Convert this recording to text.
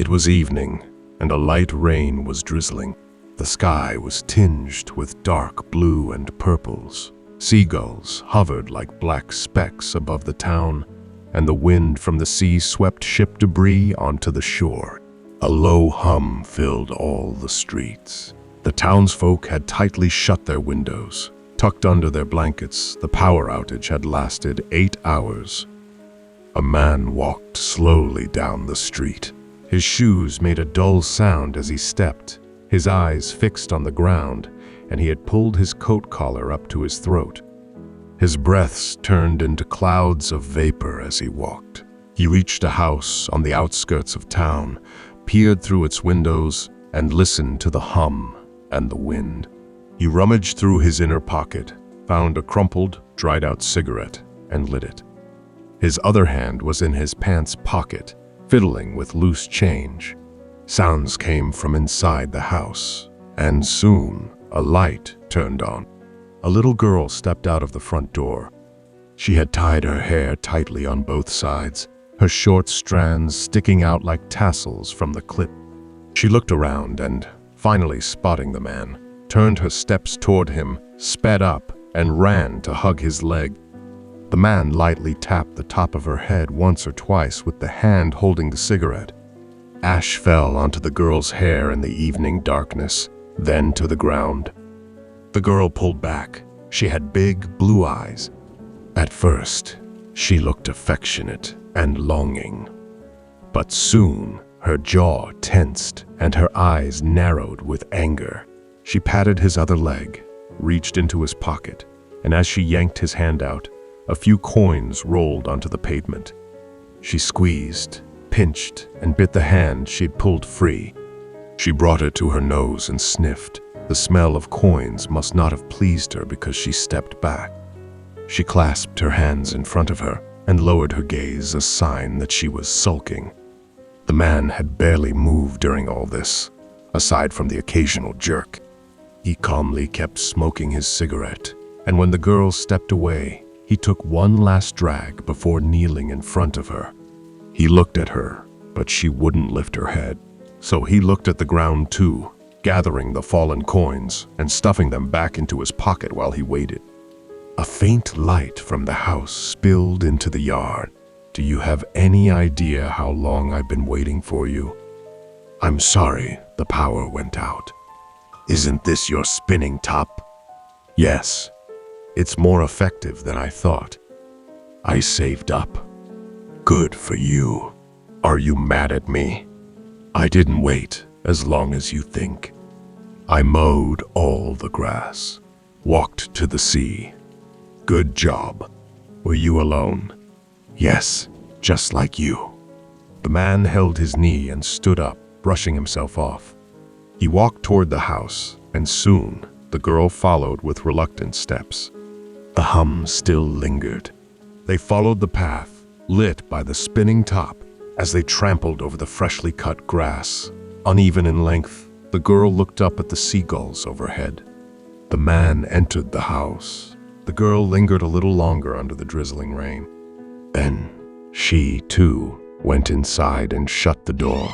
It was evening, and a light rain was drizzling. The sky was tinged with dark blue and purples. Seagulls hovered like black specks above the town, and the wind from the sea swept ship debris onto the shore. A low hum filled all the streets. The townsfolk had tightly shut their windows. Tucked under their blankets, the power outage had lasted 8 hours. A man walked slowly down the street. His shoes made a dull sound as he stepped, his eyes fixed on the ground, and he had pulled his coat collar up to his throat. His breaths turned into clouds of vapor as he walked. He reached a house on the outskirts of town, peered through its windows, and listened to the hum and the wind. He rummaged through his inner pocket, found a crumpled, dried-out cigarette, and lit it. His other hand was in his pants pocket, fiddling with loose change. Sounds came from inside the house, and soon a light turned on. A little girl stepped out of the front door. She had tied her hair tightly on both sides, her short strands sticking out like tassels from the clip. She looked around and, finally spotting the man, turned her steps toward him, sped up, and ran to hug his leg. The man lightly tapped the top of her head once or twice with the hand holding the cigarette. Ash fell onto the girl's hair in the evening darkness, then to the ground. The girl pulled back. She had big, blue eyes. At first, she looked affectionate and longing. But soon, her jaw tensed and her eyes narrowed with anger. She patted his other leg, reached into his pocket, and as she yanked his hand out, a few coins rolled onto the pavement. She squeezed, pinched, and bit the hand she'd pulled free. She brought it to her nose and sniffed. The smell of coins must not have pleased her because she stepped back. She clasped her hands in front of her and lowered her gaze, a sign that she was sulking. The man had barely moved during all this, aside from the occasional jerk. He calmly kept smoking his cigarette, and when the girl stepped away, he took one last drag before kneeling in front of her. He looked at her, but she wouldn't lift her head. So he looked at the ground too, gathering the fallen coins and stuffing them back into his pocket while he waited. A faint light from the house spilled into the yard. "Do you have any idea how long I've been waiting for you?" "I'm sorry, the power went out." "Isn't this your spinning top?" "Yes. It's more effective than I thought. I saved up." "Good for you. Are you mad at me?" "I didn't wait as long as you think. I mowed all the grass, walked to the sea. Good job. Were you alone?" "Yes, just like you." The man held his knee and stood up, brushing himself off. He walked toward the house, and soon the girl followed with reluctant steps. The hum still lingered. They followed the path, lit by the spinning top, as they trampled over the freshly cut grass. Uneven in length, the girl looked up at the seagulls overhead. The man entered the house. The girl lingered a little longer under the drizzling rain. Then she, too, went inside and shut the door.